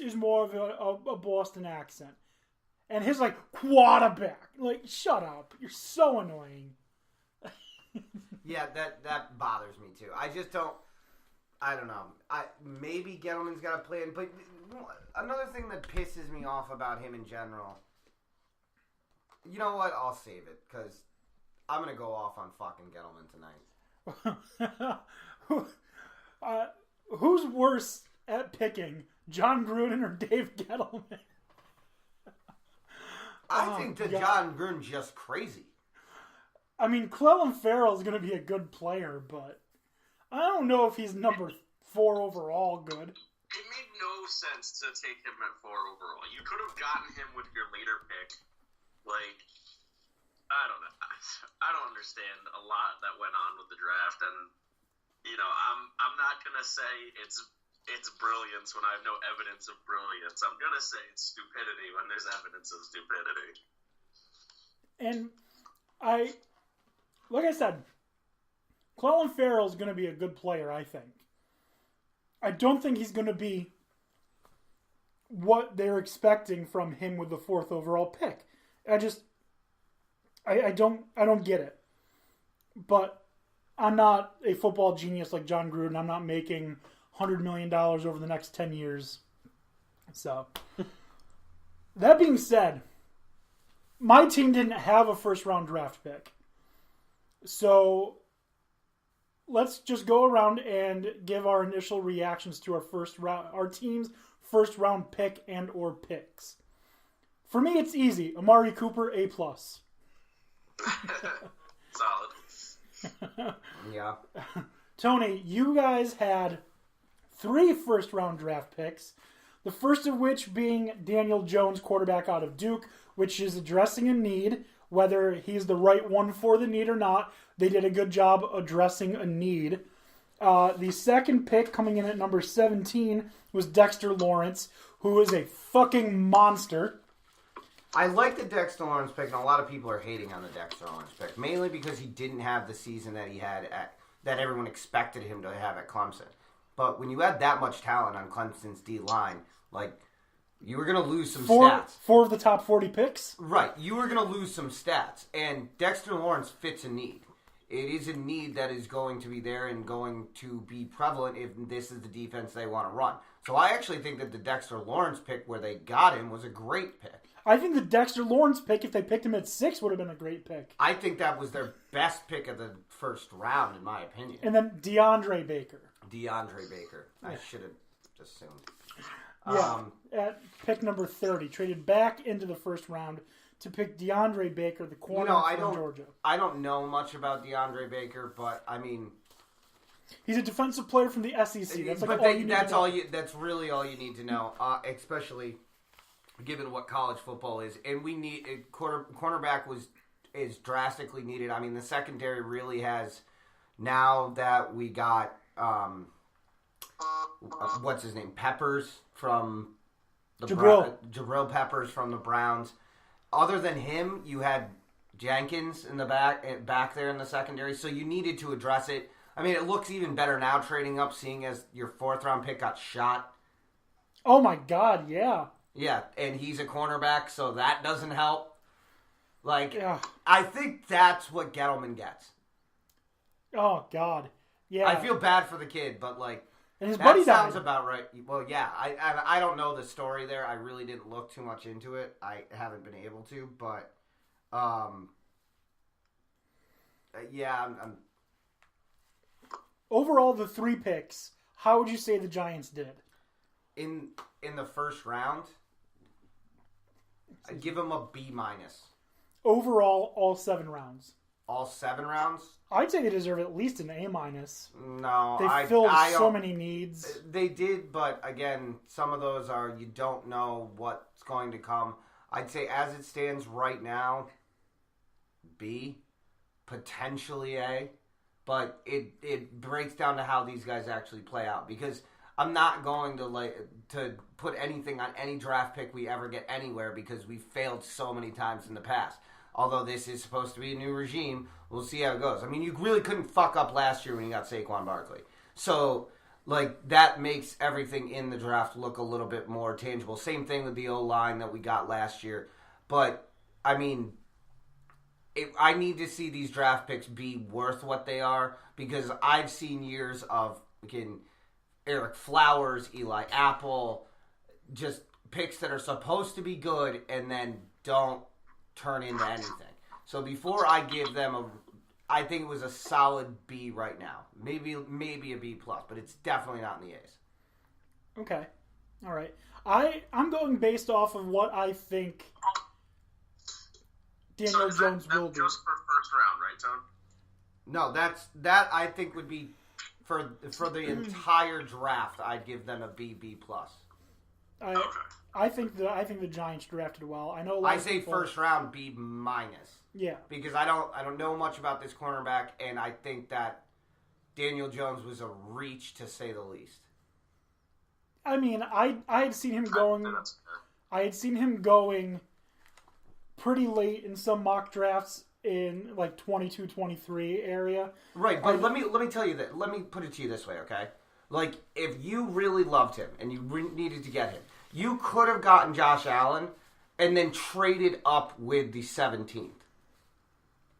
is more of a Boston accent. And his, quarterback. Shut up. You're so annoying. Yeah, that bothers me, too. I just don't... I don't know. Maybe Gettleman's got a plan, but another thing that pisses me off about him in general... You know what? I'll save it, because I'm going to go off on fucking Gettleman tonight. Who's worse at picking, John Gruden or Dave Gettleman? I think that John Gruden's just crazy. I mean, Clelin Ferrell is going to be a good player, but I don't know if he's number 4 overall good. It made no sense to take him at 4 overall. You could have gotten him with your later pick. I don't know. I don't understand a lot that went on with the draft, and I'm not gonna say it's brilliance when I have no evidence of brilliance. I'm gonna say it's stupidity when there's evidence of stupidity. And like I said, Clelin Ferrell is going to be a good player, I think. I don't think he's going to be what they're expecting from him with the 4th overall pick. I don't get it. But I'm not a football genius like John Gruden. I'm not making $100 million over the next 10 years. So, that being said, my team didn't have a first-round draft pick. So, let's just go around and give our initial reactions to our team's first-round pick and or picks. For me, it's easy. Amari Cooper, A+. Solid. Yeah. Tony, you guys had 3 first-round draft picks. The first of which being Daniel Jones, quarterback out of Duke, which is addressing a need. Whether he's the right one for the need or not, they did a good job addressing a need. The second pick, coming in at number 17, was Dexter Lawrence, who is a fucking monster. I like the Dexter Lawrence pick, and a lot of people are hating on the Dexter Lawrence pick, mainly because he didn't have the season that he had that everyone expected him to have at Clemson. But when you had that much talent on Clemson's D-line, you were going to lose some stats. 4 of the top 40 picks? Right. You were going to lose some stats. And Dexter Lawrence fits a need. It is a need that is going to be there and going to be prevalent if this is the defense they want to run. So I actually think that the Dexter Lawrence pick where they got him was a great pick. I think the Dexter Lawrence pick, if they picked him at 6, would have been a great pick. I think that was their best pick of the first round, in my opinion. And then DeAndre Baker. I should have assumed. Yeah, at pick number 30, traded back into the first round to pick DeAndre Baker, the corner from Georgia. I don't know much about DeAndre Baker, but I mean, he's a defensive player from the SEC. That's That's really all you need to know, especially given what college football is. And we need cornerback is drastically needed. I mean, the secondary really has, now that we got what's his name, Peppers from the Jabril Peppers from the Browns. Other than him, you had Jenkins in the back there in the secondary, so you needed to address it. I mean, it looks even better now trading up, seeing as your 4th round pick got shot. Oh my God, yeah. Yeah, and he's a cornerback, so that doesn't help. Yeah. I think that's what Gettleman gets. Oh God, yeah. I feel bad for the kid, but and his buddy sounds died. about right. Well, yeah, I don't know the story there. I really didn't look too much into it. I haven't been able to, but yeah. I'm Overall, the 3 picks, how would you say the Giants did? In the first round, I'd give them a B-. Overall, all 7 rounds. All 7 rounds? I'd say they deserve at least an A-. No, they filled so many needs. They did, but again, some of those are, you don't know what's going to come. I'd say as it stands right now, B, potentially A, but it breaks down to how these guys actually play out, because I'm not going to put anything on any draft pick we ever get anywhere, because we've failed so many times in the past. Although this is supposed to be a new regime, we'll see how it goes. I mean, you really couldn't fuck up last year when you got Saquon Barkley. So like, that makes everything in the draft look a little bit more tangible. Same thing with the O-line that we got last year. But, I mean, I need to see these draft picks be worth what they are, because I've seen years of, again, Eric Flowers, Eli Apple, just picks that are supposed to be good and then don't turn into anything. So before I give them I think it was a solid B right now. Maybe a B plus, but it's definitely not in the A's. Okay. All right. I'm going based off of what I think Daniel Jones will do. Just for first round, right, Tom? No, that I think would be for the entire draft. I'd give them a B plus. Okay. I think the Giants drafted well. I know. I say first round B minus. Yeah. Because I don't know much about this cornerback, and I think that Daniel Jones was a reach to say the least. I mean, I had seen him going. I had seen him going pretty late in some mock drafts in like 22, 23 area. Right, but let me tell you that. Let me put it to you this way, okay? Like, if you really loved him and you needed to get him, you could have gotten Josh Allen and then traded up with the 17th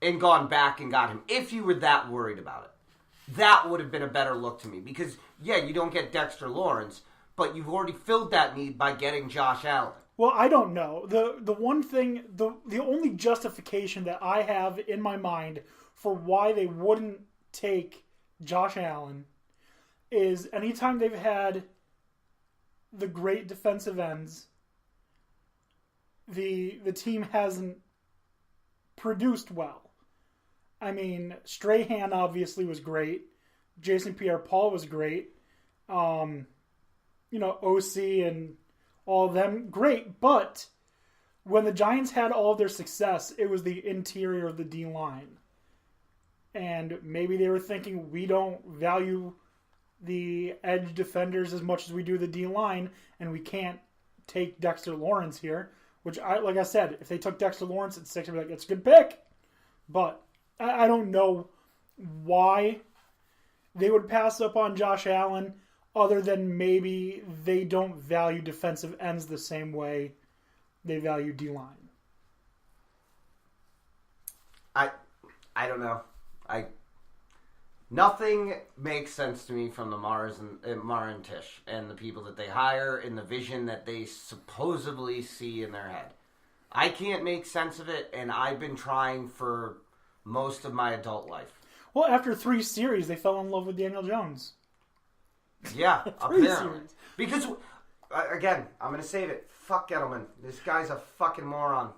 and gone back and got him if you were that worried about it. That would have been a better look to me because, yeah, you don't get Dexter Lawrence, but you've already filled that need by getting Josh Allen. Well, I don't know. The one thing, the only justification that I have in my mind for why they wouldn't take Josh Allen is anytime they've had the great defensive ends, the team hasn't produced well. I mean, Strahan obviously was great. Jason Pierre-Paul was great. OC and all of them, great. But when the Giants had all of their success, it was the interior of the D-line. And maybe they were thinking, we don't value the edge defenders as much as we do the D-line, and we can't take Dexter Lawrence here. Which, like I said, if they took Dexter Lawrence at 6, I'd be like, it's a good pick. But I don't know why they would pass up on Josh Allen, other than maybe they don't value defensive ends the same way they value D-line. I don't know. Nothing makes sense to me from the Mara and Tisch and the people that they hire and the vision that they supposedly see in their head. I can't make sense of it, and I've been trying for most of my adult life. Well, after 3 series, they fell in love with Daniel Jones. Yeah, 3 apparently. series. Because, again, I'm going to save it. Fuck Gettleman. This guy's a fucking moron.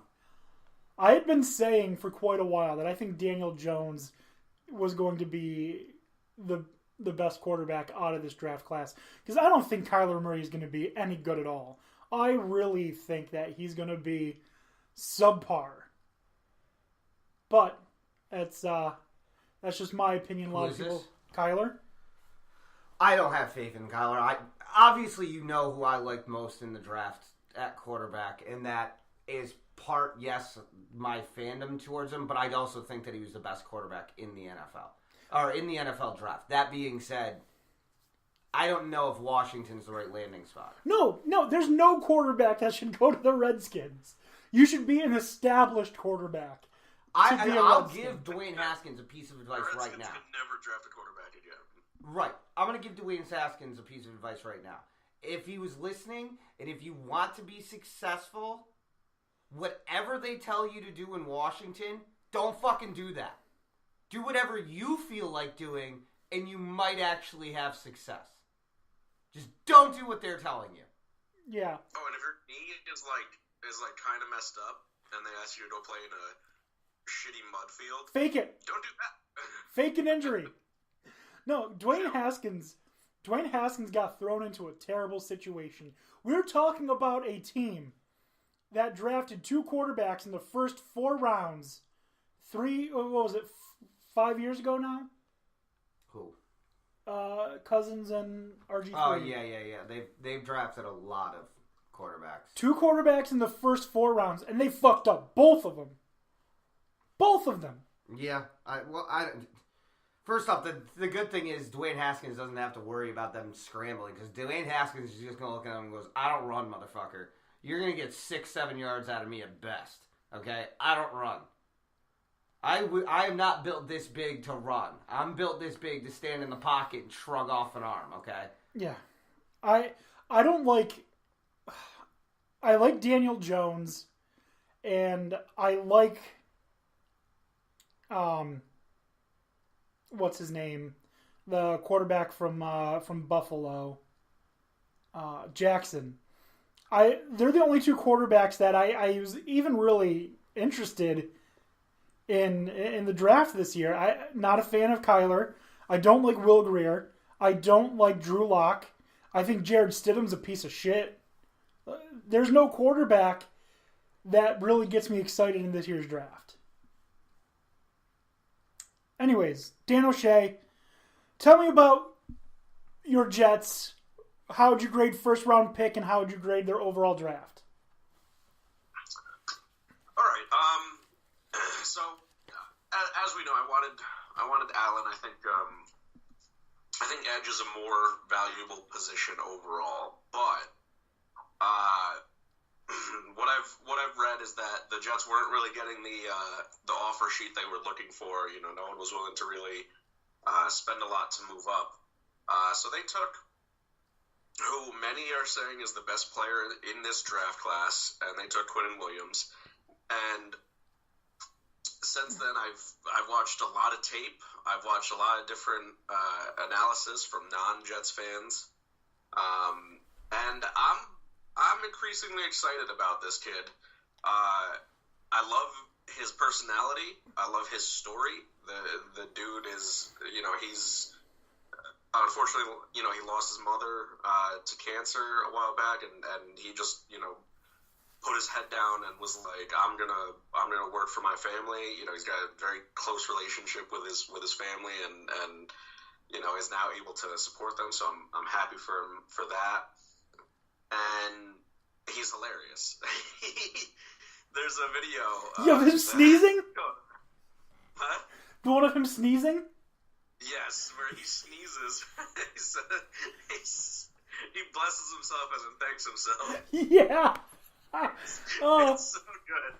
I had been saying for quite a while that I think Daniel Jones was going to be the best quarterback out of this draft class. Because I don't think Kyler Murray is going to be any good at all. I really think that he's going to be subpar. But that's just my opinion. A lot of people. This? Kyler? I don't have faith in Kyler. Obviously, you know who I liked most in the draft at quarterback, and that is part, yes, my fandom towards him, but I also think that he was the best quarterback in the NFL, or in the NFL draft. That being said, I don't know if Washington's the right landing spot. No, there's no quarterback that should go to the Redskins. You should be an established quarterback. I'll give Dwayne Haskins a piece of advice right now. Could never draft a quarterback again. Right. I'm going to give Dwayne Haskins a piece of advice right now. If he was listening, and if you want to be successful, whatever they tell you to do in Washington, don't fucking do that. Do whatever you feel like doing, and you might actually have success. Just don't do what they're telling you. Yeah. Oh, and if your knee is kind of messed up, and they ask you to go play in a shitty mud field, Fake it. don't do that. Fake an injury. No, Dwayne Haskins got thrown into a terrible situation. We're talking about a team that drafted 2 quarterbacks in the first 4 rounds. 5 years ago now? Who? Cousins and RG3. Oh, yeah. They've drafted a lot of quarterbacks. 2 quarterbacks in the first 4 rounds, and they fucked up both of them. Both of them. Yeah. First off, the good thing is Dwayne Haskins doesn't have to worry about them scrambling because Dwayne Haskins is just going to look at him and goes, I don't run, motherfucker. You're going to get 6-7 yards out of me at best. Okay? I don't run. I am not built this big to run. I'm built this big to stand in the pocket and shrug off an arm, okay? Yeah. I don't like... I like Daniel Jones, and I like... what's his name? The quarterback from Buffalo, Jackson. They're the only two quarterbacks that I was even really interested in the draft this year. I'm not a fan of Kyler. I don't like Will Grier. I don't like Drew Lock. I think Jared Stidham's a piece of shit. There's no quarterback that really gets me excited in this year's draft. Anyways, Dan O'Shea, tell me about your Jets. How would you grade first round pick, and how would you grade their overall draft? All right. So as we know, I wanted Allen. I think edge is a more valuable position overall. But what I've read is that the Jets weren't really getting the offer sheet they were looking for. You know, no one was willing to really spend a lot to move up. So they took who many are saying is the best player in this draft class, and they took Quinnen Williams. And since then, I've watched a lot of tape. I've watched a lot of different analysis from non-Jets fans, and I'm increasingly excited about this kid. I love his personality. I love his story. The dude is, you know, he's unfortunately, you know, he lost his mother to cancer a while back, and he just, you know, put his head down and was like, I'm gonna work for my family. You know, he's got a very close relationship with his family, and you know, is now able to support them. So I'm happy for him for that. And he's hilarious. There's a video of him sneezing. Huh? The one of him sneezing? Yes, where he sneezes. He blesses himself as in thanks himself. Yeah. Oh, it's so good.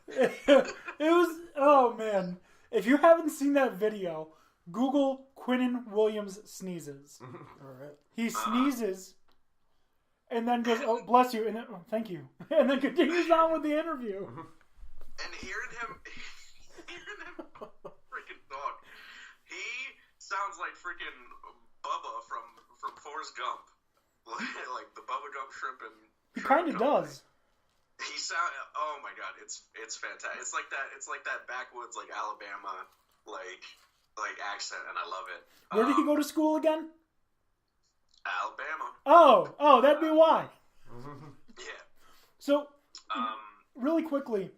It was. Oh man! If you haven't seen that video, Google Quinnen Williams sneezes. All right. He sneezes, and then goes, "Oh, bless you," and then, oh, thank you, and then continues on with the interview. And hearing him freaking talk, he sounds like freaking Bubba from Forrest Gump, like the Bubba Gump shrimp and. He kind of does. He oh my god, it's fantastic. It's like that backwoods like Alabama like accent, and I love it. Where did he go to school again? Alabama. Oh, that'd be why. Yeah. So, really quickly,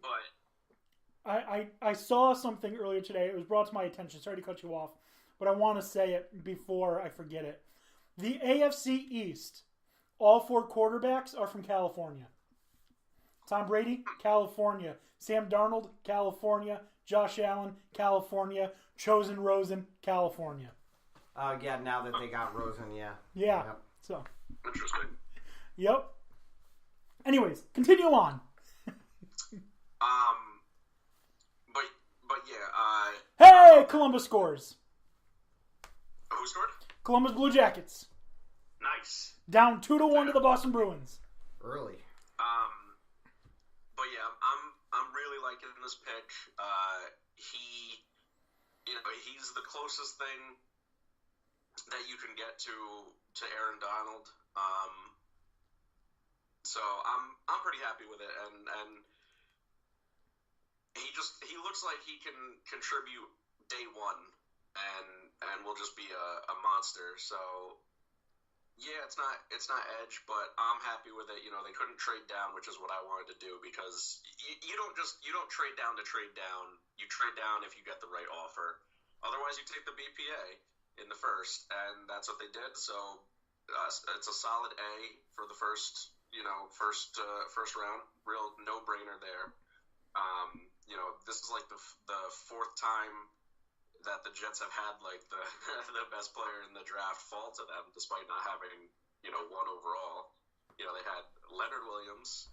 but I saw something earlier today. It was brought to my attention. Sorry to cut you off, but I want to say it before I forget it. The AFC East, all 4 quarterbacks are from California. Tom Brady, California. Sam Darnold, California. Josh Allen, California. Chosen Rosen, California. Yeah, now that they got Rosen, yeah. Yeah. Yep. So. interesting. Yep. Anyways, continue on. But yeah. Hey, Columbus scores. Who scored? Columbus Blue Jackets. Nice. Down 2-1 to the Boston Bruins. Early. But yeah, I'm really liking this pick. He's the closest thing that you can get to Aaron Donald. So I'm pretty happy with it, and he looks like he can contribute day one, and will just be a monster. So. Yeah, it's not edge, but I'm happy with it. You know, they couldn't trade down, which is what I wanted to do, because you don't trade down to trade down. You trade down if you get the right offer. Otherwise, you take the BPA in the first, and that's what they did. So it's a solid A for the first round. Real no brainer there. This is like the 4th time that the Jets have had like the the best player in the draft fall to them, despite not having 1 overall. They had Leonard Williams,